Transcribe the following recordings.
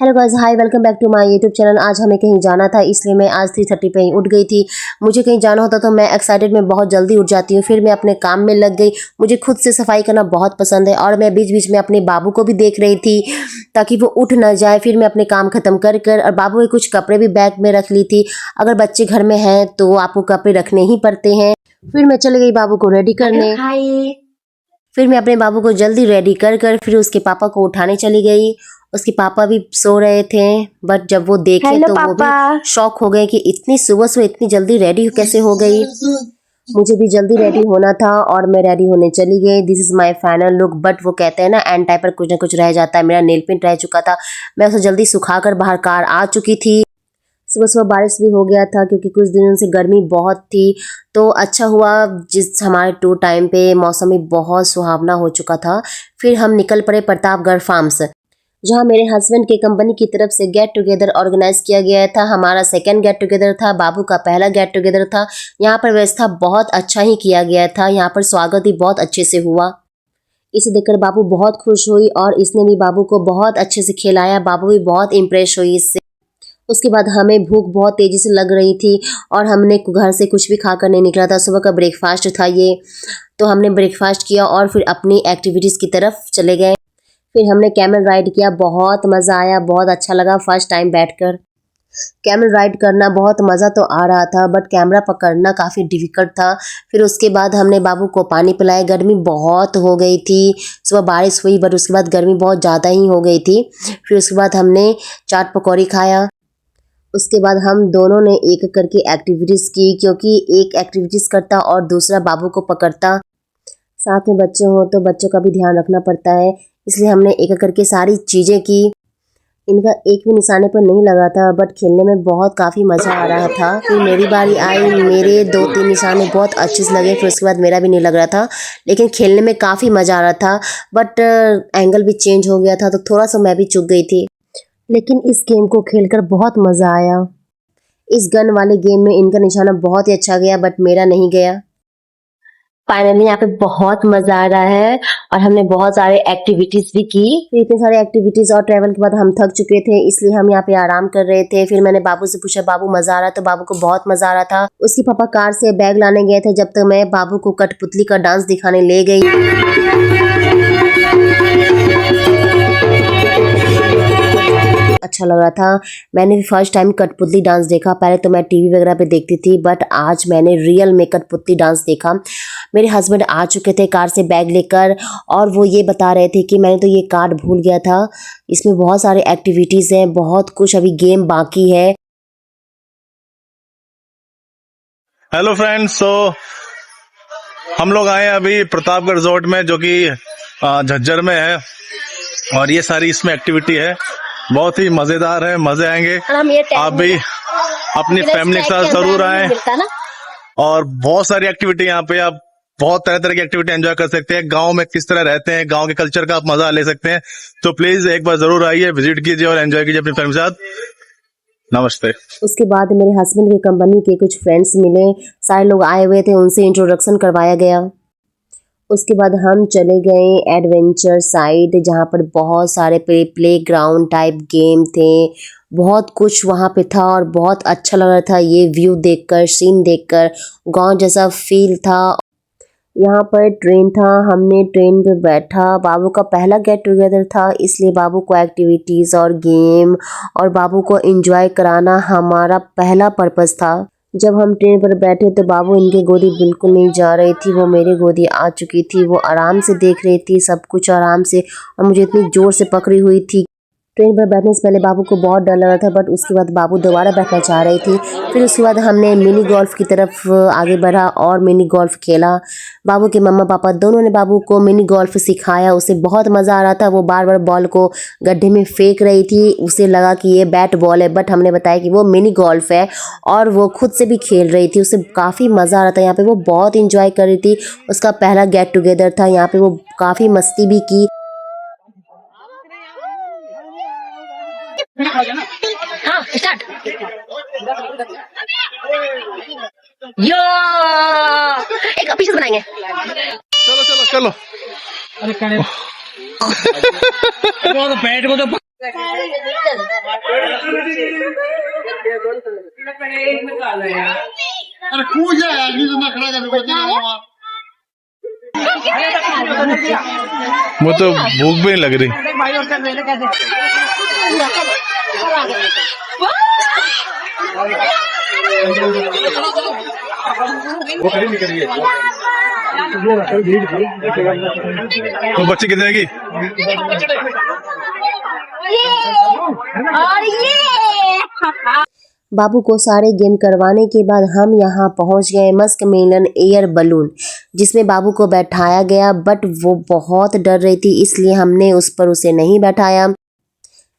Hello guys, hi, welcome back to my YouTube channel. आज हमें कहीं जाना था, इसलिए मैं आज 3:30 पे ही उठ गई थी। मुझे कहीं जाना होता तो मैं एक्साइटेड में बहुत जल्दी उठ जाती हूँ, फिर मैं अपने काम में लग गई। मुझे खुद से सफाई करना बहुत पसंद है और मैं बीच बीच में अपने बाबू को भी देख रही थी ताकि वो उठ ना जाए। फिर मैं अपने काम खत्म कर कर और बाबू के कुछ कपड़े भी बैग में रख ली थी। अगर बच्चे घर में हैं तो आपको कपड़े रखने ही पड़ते हैं। फिर मैं चली गई बाबू को रेडी करने। फिर मैं अपने बाबू को जल्दी रेडी कर कर फिर उसके पापा को उठाने चली गई। उसके पापा भी सो रहे थे, बट जब वो देखे तो वो भी शॉक हो गए कि इतनी सुबह सुबह इतनी जल्दी रेडी कैसे हो गई। मुझे भी जल्दी रेडी होना था और मैं रेडी होने चली गई। This is my final look. But वो कहते हैं ना, एंड टाइम पर कुछ ना कुछ रह जाता है। मेरा नेल पेंट रह चुका था, मैं उसे जल्दी सुखाकर बाहर कार आ चुकी थी। सुबह सुबह बारिश भी हो गया था क्योंकि कुछ दिनों से गर्मी बहुत थी। तो अच्छा हुआ जिस हमारे टूर टाइम पे मौसम भी बहुत सुहावना हो चुका था। फिर हम निकल पड़े प्रतापगढ़ फार्म्स, जहाँ मेरे हस्बैंड के कंपनी की तरफ से गेट टुगेदर ऑर्गेनाइज किया गया था। हमारा सेकंड गेट टुगेदर था, बाबू का पहला गेट टुगेदर था। यहाँ पर व्यवस्था बहुत अच्छा ही किया गया था, यहाँ पर स्वागत भी बहुत अच्छे से हुआ। इसे देखकर बाबू बहुत खुश हुई और इसने भी बाबू को बहुत अच्छे से खिलाया। बाबू भी बहुत इम्प्रेस हुई इससे। उसके बाद हमें भूख बहुत तेज़ी से लग रही थी और हमने घर से कुछ भी खाकर नहीं निकला था। सुबह का ब्रेकफास्ट था ये, तो हमने ब्रेकफास्ट किया और फिर अपनी एक्टिविटीज़ की तरफ चले गए। फिर हमने कैमल राइड किया, बहुत मज़ा आया, बहुत अच्छा लगा फर्स्ट टाइम बैठकर। कैमल राइड करना बहुत मज़ा तो आ रहा था, बट कैमरा पकड़ना काफ़ी डिफ़िकल्ट था। फिर उसके बाद हमने बाबू को पानी पिलाया। गर्मी बहुत हो गई थी, सुबह बारिश हुई बट उसके बाद गर्मी बहुत ज़्यादा ही हो गई थी। फिर उसके बाद हमने चाट पकौड़ी खाया। उसके बाद हम दोनों ने एक एक करके एक्टिविटीज़ की, क्योंकि एक एक्टिविटीज़ करता और दूसरा बाबू को पकड़ता। साथ में बच्चे हों तो बच्चों का भी ध्यान रखना पड़ता है, इसलिए हमने एक एक करके सारी चीज़ें की। इनका एक भी निशाने पर नहीं लगा था, बट खेलने में बहुत काफ़ी मज़ा आ रहा था। फिर मेरी बारी आई, मेरे 2-3 निशाने बहुत अच्छे से लगे। फिर उसके बाद मेरा भी नहीं लग रहा था, लेकिन खेलने में काफ़ी मज़ा आ रहा था। बट एंगल भी चेंज हो गया था तो थोड़ा सा मैं भी चूक गई थी, लेकिन इस गेम को खेलकर बहुत मज़ा आया। इस गन वाले गेम में इनका निशाना बहुत ही अच्छा गया, बट मेरा नहीं गया। फाइनली यहाँ पे बहुत मज़ा आ रहा है और हमने बहुत सारे एक्टिविटीज़ भी की। फिर इतने सारे एक्टिविटीज़ और ट्रैवल के बाद हम थक चुके थे, इसलिए हम यहाँ पे आराम कर रहे थे। फिर मैंने बाबू से पूछा, बाबू मज़ा आ रहा? तो बाबू को बहुत मज़ा आ रहा था। उसके पापा कार से बैग लाने गए थे, जब तक मैं बाबू को कठपुतली का डांस दिखाने ले गई। अच्छा लग रहा था। मैंने भी फर्स्ट टाइम कठपुतली डांस देखा। पहले तो मैं टीवी वगैरह पे देखती थी, बट आज मैंने रियल में कठपुतली डांस देखा। मेरे हस्बैंड आ चुके थे कार से बैग लेकर और वो ये बता रहे थे कि मैंने तो ये कार्ड भूल गया था, इसमें बहुत सारे एक्टिविटीज़ हैं, बहुत कुछ अभी गेम बाकी है। हेलो फ्रेंड्स, सो हम लोग आए अभी प्रतापगढ़ रिजॉर्ट में, जो कि झज्जर में है, और ये सारी इसमें एक्टिविटी है। बहुत ही मजेदार है, मजे आएंगे। आप भी अपनी फैमिली के साथ जरूर आए। और बहुत सारी एक्टिविटी यहाँ पे, आप बहुत तरह तरह की एक्टिविटी एंजॉय कर सकते हैं। गांव में किस तरह रहते हैं, गांव के कल्चर का आप मजा ले सकते हैं। तो प्लीज एक बार जरूर आइए, विजिट कीजिए और एंजॉय कीजिए अपनी फैमिली के साथ। नमस्ते। उसके बाद मेरे हस्बैंड की कंपनी के कुछ फ्रेंड्स मिले, सारे लोग आए हुए थे, उनसे इंट्रोडक्शन करवाया गया। उसके बाद हम चले गए एडवेंचर साइड, जहाँ पर बहुत सारे प्ले ग्राउंड टाइप गेम थे। बहुत कुछ वहाँ पे था और बहुत अच्छा लग रहा था ये व्यू देखकर, सीन देखकर। गांव जैसा फील था। यहाँ पर ट्रेन था, हमने ट्रेन पे बैठा। बाबू का पहला गेट टुगेदर था, इसलिए बाबू को एक्टिविटीज़ और गेम और बाबू को एंजॉय कराना हमारा पहला पर्पस था। जब हम ट्रेन पर बैठे तो बाबू इनकी गोदी बिल्कुल नहीं जा रही थी, वो मेरी गोदी आ चुकी थी। वो आराम से देख रही थी सब कुछ आराम से, और मुझे इतनी ज़ोर से पकड़ी हुई थी। ट्रेन पर बैठने से पहले बाबू को बहुत डर लग रहा था, बट उसके बाद बाबू दोबारा बैठना चाह रही थी। फिर उसके बाद हमने मिनी गोल्फ की तरफ आगे बढ़ा और मिनी गोल्फ खेला। बाबू के मम्मा पापा दोनों ने बाबू को मिनी गोल्फ सिखाया। उसे बहुत मज़ा आ रहा था। वो बार बार बॉल को गड्ढे में फेंक रही थी, उसे लगा कि ये बैट बॉल है, बट हमने बताया कि वो मिनी गोल्फ है और वो खुद से भी खेल रही थी। उसे काफ़ी मज़ा आ रहा था। यहाँ पर वो बहुत इंजॉय कर रही थी। उसका पहला गेट टुगेदर था, यहाँ पर वो काफ़ी मस्ती भी की। हाँ, स्टार्ट। यो, एक पीछे से बनाएंगे। चलो चलो चलो। अरे बैठ को तो अरे कूद जा यार, नहीं तो मैं खड़ा कर दूंगा वहाँ। वो तो भूख भी नहीं लग रही। तो बच्चे कितने की? बाबू को सारे गेम करवाने के बाद हम यहाँ पहुँच गए मस्क मेलन एयर बलून, जिसमें बाबू को बैठाया गया, बट वो बहुत डर रही थी इसलिए हमने उस पर उसे नहीं बैठाया।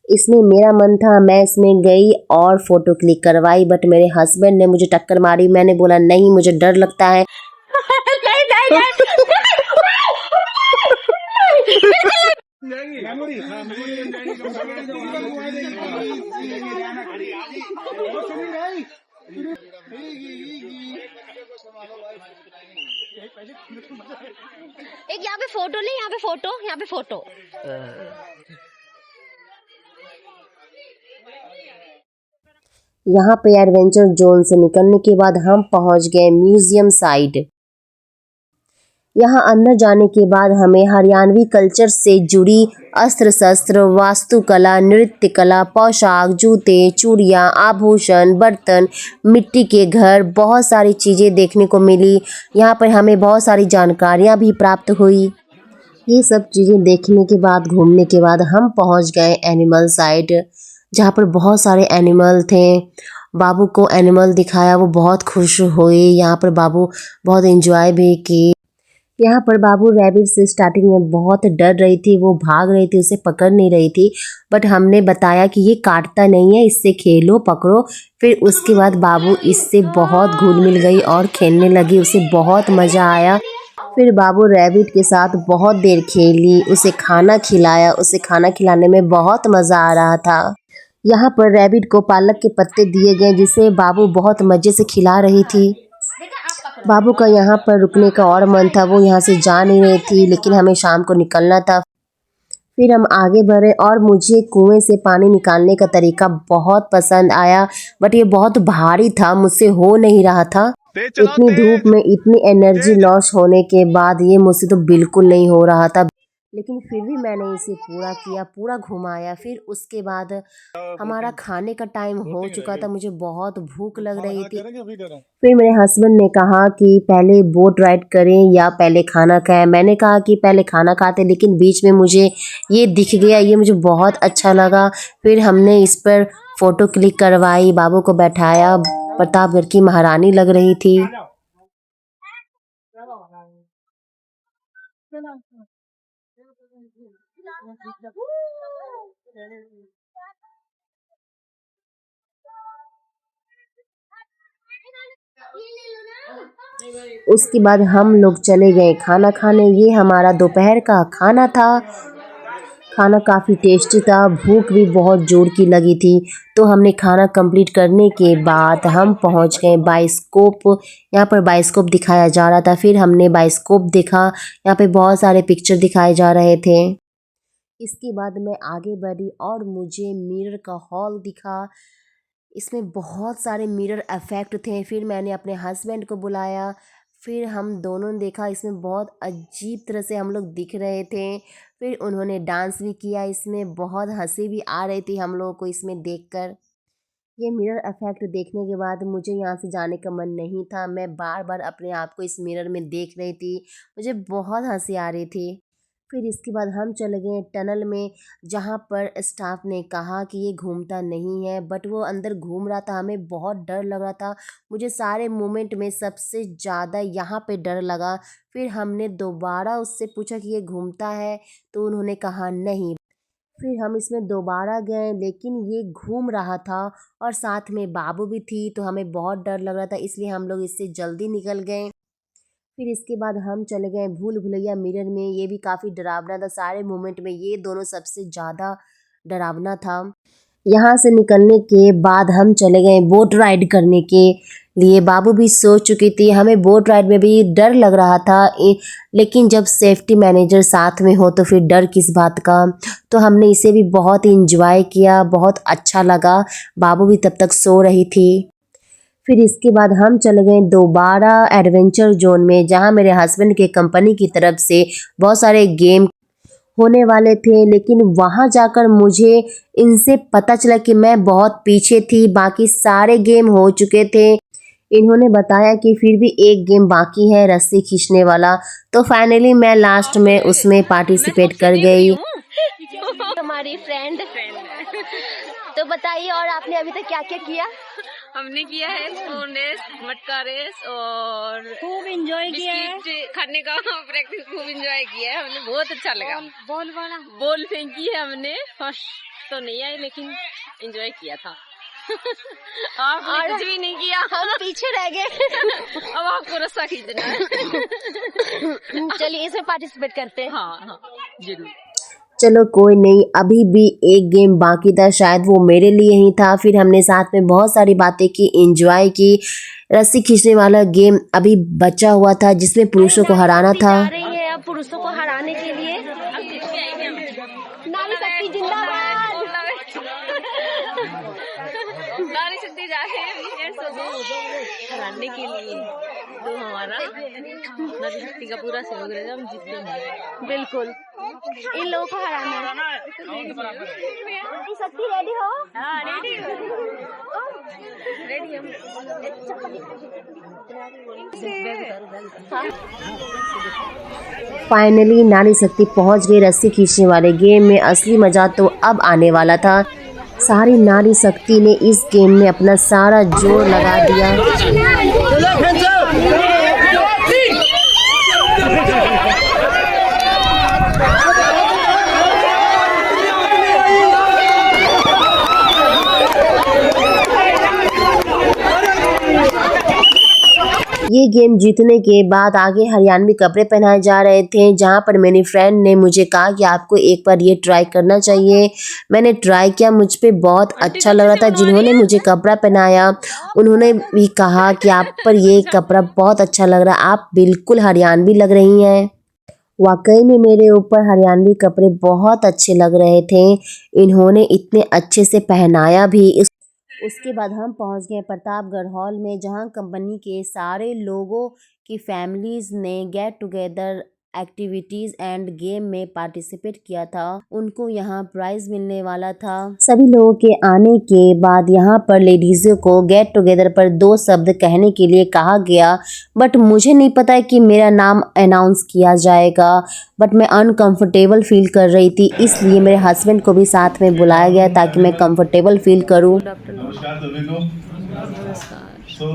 इसमें मेरा मन था, मैं इसमें गई और फोटो क्लिक करवाई, बट मेरे हस्बैंड ने मुझे टक्कर मारी। मैंने बोला नहीं, मुझे डर लगता है। एक यहाँ पे फोटो नहीं, यहाँ पे फोटो, यहाँ पे फोटो। यहाँ पे एडवेंचर जोन से निकलने के बाद हम पहुँच गए म्यूजियम साइड। यहाँ अंदर जाने के बाद हमें हरियाणवी कल्चर से जुड़ी अस्त्र शस्त्र, वास्तुकला, नृत्य कला, पोशाक, जूते, चूड़ियाँ, आभूषण, बर्तन, मिट्टी के घर, बहुत सारी चीज़ें देखने को मिली। यहाँ पर हमें बहुत सारी जानकारियाँ भी प्राप्त हुई। ये सब चीज़ें देखने के बाद, घूमने के बाद हम पहुँच गए एनिमल साइड, जहाँ पर बहुत सारे एनिमल थे। बाबू को एनिमल दिखाया, वो बहुत खुश हुए। यहाँ पर बाबू बहुत एंजॉय भी की। यहाँ पर बाबू रैबिट से स्टार्टिंग में बहुत डर रही थी, वो भाग रही थी, उसे पकड़ नहीं रही थी, बट हमने बताया कि ये काटता नहीं है, इससे खेलो, पकड़ो। फिर उसके बाद बाबू इससे बहुत घुल मिल गई और खेलने लगी, उसे बहुत मज़ा आया। फिर बाबू रैबिट के साथ बहुत देर खेली, उसे खाना खिलाया, उसे खाना खिलाने में बहुत मज़ा आ रहा था। यहाँ पर रैबिट को पालक के पत्ते दिए गए, जिसे बाबू बहुत मज़े से खिला रही थी। बाबू का यहाँ पर रुकने का और मन था, वो यहाँ से जा नहीं रही थी, लेकिन हमें शाम को निकलना था। फिर हम आगे बढ़े और मुझे कुएं से पानी निकालने का तरीका बहुत पसंद आया, बट ये बहुत भारी था, मुझसे हो नहीं रहा था। इतनी धूप में इतनी एनर्जी लॉस होने के बाद ये मुझसे तो बिल्कुल नहीं हो रहा था, लेकिन फिर भी मैंने इसे पूरा किया, पूरा घुमाया। फिर उसके बाद हमारा खाने का टाइम हो चुका था, मुझे बहुत भूख लग रही थी। फिर मेरे हस्बैंड ने कहा कि पहले बोट राइड करें या पहले खाना खाएं। मैंने कहा कि पहले खाना खाते, लेकिन बीच में मुझे ये दिख गया, ये मुझे बहुत अच्छा लगा। फिर हमने इस पर फ़ोटो क्लिक करवाई, बाबू को बैठाया, प्रतापगढ़ की महारानी लग रही थी। उसके बाद हम लोग चले गए खाना खाने। ये हमारा दोपहर का खाना था। खाना काफ़ी टेस्टी था, भूख भी बहुत जोर की लगी थी, तो हमने खाना कंप्लीट करने के बाद हम पहुंच गए बाइस्कोप। यहाँ पर बाइस्कोप दिखाया जा रहा था, फिर हमने बाइस्कोप देखा। यहाँ पे बहुत सारे पिक्चर दिखाए जा रहे थे। इसके बाद मैं आगे बढ़ी और मुझे मिरर का हॉल दिखा। इसमें बहुत सारे मिरर इफ़ेक्ट थे। फिर मैंने अपने हस्बैंड को बुलाया, फिर हम दोनों ने देखा, इसमें बहुत अजीब तरह से हम लोग दिख रहे थे। फिर उन्होंने डांस भी किया, इसमें बहुत हंसी भी आ रही थी हम लोगों को इसमें देखकर। ये मिरर इफ़ेक्ट देखने के बाद मुझे यहाँ से जाने का मन नहीं था। मैं बार बार अपने आप को इस मिरर में देख रही थी, मुझे बहुत हंसी आ रही थी। फिर इसके बाद हम चले गए टनल में, जहाँ पर स्टाफ ने कहा कि ये घूमता नहीं है, बट वो अंदर घूम रहा था। हमें बहुत डर लग रहा था। मुझे सारे मोमेंट में सबसे ज़्यादा यहाँ पे डर लगा। फिर हमने दोबारा उससे पूछा कि ये घूमता है, तो उन्होंने कहा नहीं। फिर हम इसमें दोबारा गए, लेकिन ये घूम रहा था और साथ में बाबू भी थी, तो हमें बहुत डर लग रहा था, इसलिए हम लोग इससे जल्दी निकल गए। फिर इसके बाद हम चले गए भूल भुलैया मिरर में। ये भी काफ़ी डरावना था, सारे मोमेंट में ये दोनों सबसे ज़्यादा डरावना था। यहाँ से निकलने के बाद हम चले गए बोट राइड करने के लिए बाबू भी सो चुकी थी। हमें बोट राइड में भी डर लग रहा था, लेकिन जब सेफ्टी मैनेजर साथ में हो तो फिर डर किस बात का। तो हमने इसे भी बहुत इंजॉय किया, बहुत अच्छा लगा। बाबू भी तब तक सो रही थी। फिर इसके बाद हम चले गए दोबारा एडवेंचर जोन में, जहां मेरे हस्बैंड के कंपनी की तरफ से बहुत सारे गेम होने वाले थे, लेकिन वहां जाकर मुझे इनसे पता चला कि मैं बहुत पीछे थी। बाकी सारे गेम हो चुके थे। इन्होंने बताया कि फिर भी एक गेम बाकी है, रस्सी खींचने वाला। तो फाइनली मैं लास्ट में उसमें पार्टिसिपेट कर गई। हमारी फ्रेंड तो बताइए, और आपने अभी तक क्या क्या किया? हमने किया है स्पून रेस, मटका रेस और खूब एंजॉय किया है। खाने का प्रैक्टिस खूब एंजॉय किया है हमने, बहुत अच्छा लगा। बॉल फेंकी है हमने, फर्स्ट तो नहीं आई लेकिन एंजॉय किया था। आपने कुछ भी नहीं किया, हम पीछे रह गए। अब आपको रस्सा खींचना है। चलिए इसमें पार्टिसिपेट करते हैं। हाँ जरूर। चलो कोई नहीं, अभी भी एक गेम बाकी था, शायद वो मेरे लिए ही था। फिर हमने साथ में बहुत सारी बातें की, एंजॉय की। रस्सी खींचने वाला गेम अभी बचा हुआ था, जिसमें पुरुषों को हराना था। जा रही है अब पुरुषों को हराने के लिए। नारी शक्ति जिंदाबाद। नारी शक्ति जा रहे हैं हराने के लिए, तो हमारा नारी शक्ति का पूरा सहयोग रहेगा, हम जीतेंगे। बिल्कुल, इन लोगों को हराना है। नारी शक्ति रेडी हो? हाँ रेडी हम। फाइनली नारी शक्ति पहुंच गई रस्सी खींचने वाले गेम में। असली मजा तो अब आने वाला था। सारी नारी शक्ति ने इस गेम में अपना सारा जोर लगा दिया। ये गेम जीतने के बाद आगे हरियाणवी कपड़े पहनाए जा रहे थे, जहाँ पर मेरी फ्रेंड ने मुझे कहा कि आपको एक बार ये ट्राई करना चाहिए। मैंने ट्राई किया, मुझ पे बहुत अच्छा लग रहा था। जिन्होंने मुझे कपड़ा पहनाया उन्होंने भी कहा कि आप पर ये कपड़ा बहुत अच्छा लग रहा है, आप बिल्कुल हरियाणवी लग रही हैं। वाकई में मेरे ऊपर हरियाणवी कपड़े बहुत अच्छे लग रहे थे। इन्होंने इतने अच्छे से पहनाया भी। उसके बाद हम पहुंच गए प्रतापगढ़ हॉल में, जहां कंपनी के सारे लोगों की फैमिलीज़ ने get together activities end game में पार्टिसिपेट किया था। उनको यहां प्राइज़ मिलने वाला था। सभी लोगों के आने के बाद यहां पर लेडीज़ों को गेट टुगेदर पर 2 शब्द कहने के लिए कहा गया, बट मुझे नहीं पता है कि मेरा नाम अनाउंस किया जाएगा। बट मैं अनकंफर्टेबल फील कर रही थी, इसलिए मेरे हस्बैंड को भी साथ में बुलाया गया ताकि मैं कंफर्टेबल फील करूं। नमस्कार सभी को। So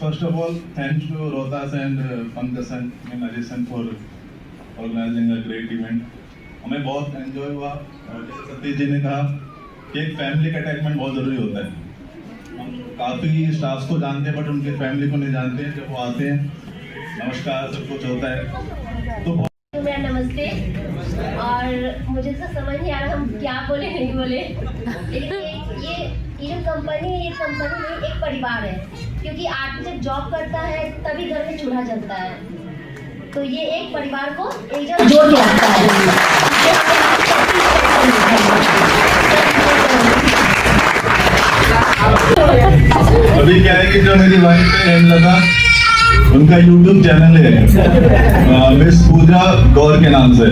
first of all thanks to Rohtas and पंकसन एंड अरिसन for organising a great event. हमें बहुत एंजॉय हुआ, और जैसे सतीश जी ने कहा कि एक फैमिली का अटैचमेंट बहुत ज़रूरी होता है। हम काफ़ी स्टाफ्स को जानते हैं बट उनकी फैमिली को नहीं जानते हैं। जब वो आते हैं नमस्कार सब कुछ होता है तो मेरा नमस्ते। और मुझे तो समझ नहीं आ रहा हम क्या बोले नहीं बोले, लेकिन ये जो कंपनी है, ये कंपनी में एक परिवार है, क्योंकि आदमी जब जॉब करता है तभी घर में चूल्हा जलता है। तो ये एक परिवार को एक जगह जोड़ के रखता है। अभी क्या है कि जो मेरी वाइफ है लगा, उनका YouTube चैनल है मिस पूजा गौर के नाम से।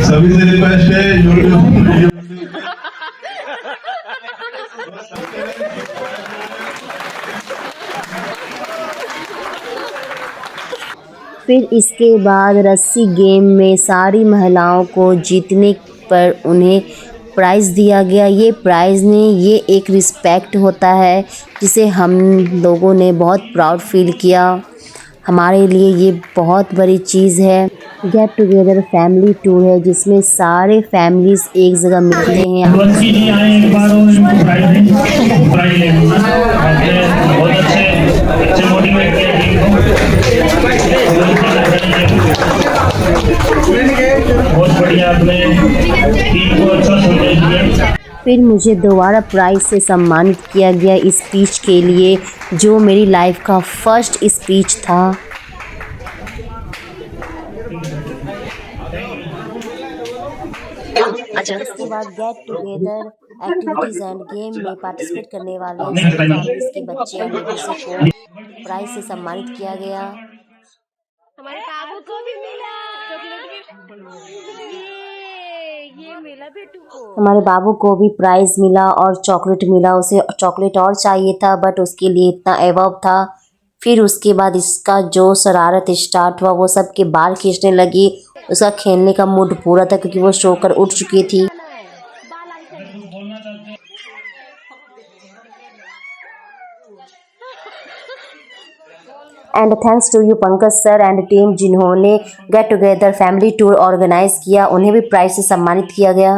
सभी से रिक्वेस्ट है YouTube फिर इसके बाद रस्सी गेम में सारी महिलाओं को जीतने पर उन्हें प्राइज़ दिया गया। ये प्राइज़ नहीं, ये एक रिस्पेक्ट होता है जिसे हम लोगों ने बहुत प्राउड फील किया। हमारे लिए ये बहुत बड़ी चीज़ है। गेट टुगेदर फैमिली टूर है, जिसमें सारे फैमिलीज़ एक जगह मिलते हैं। बहुत बढ़िया, आपने टीम को अच्छा संदेश दिया। फिर मुझे दोबारा प्राइज़ से सम्मानित किया गया इस स्पीच के लिए, जो मेरी लाइफ का फर्स्ट स्पीच था। इसके बाद get together activities end game में पार्टिसिपेट करने वाले सभी फैमिलीज के बच्चे और लोगों को प्राइज़ से सम्मानित किया गया। हमारे बाबू को भी मिला ये मिला बेटू को। हमारे बाबू को भी प्राइज़ मिला और चॉकलेट मिला। उसे चॉकलेट और चाहिए था बट उसके लिए इतना अबव था। फिर उसके बाद इसका जो शरारत स्टार्ट हुआ, वो सब के बाल खींचने लगी। उसका खेलने का मूड पूरा था क्योंकि वो सोकर उठ चुकी थी। And thanks to you Pankaj sir and team, जिन्होंने get together family tour organise किया। उन्हें भी प्राइज़ से सम्मानित किया गया।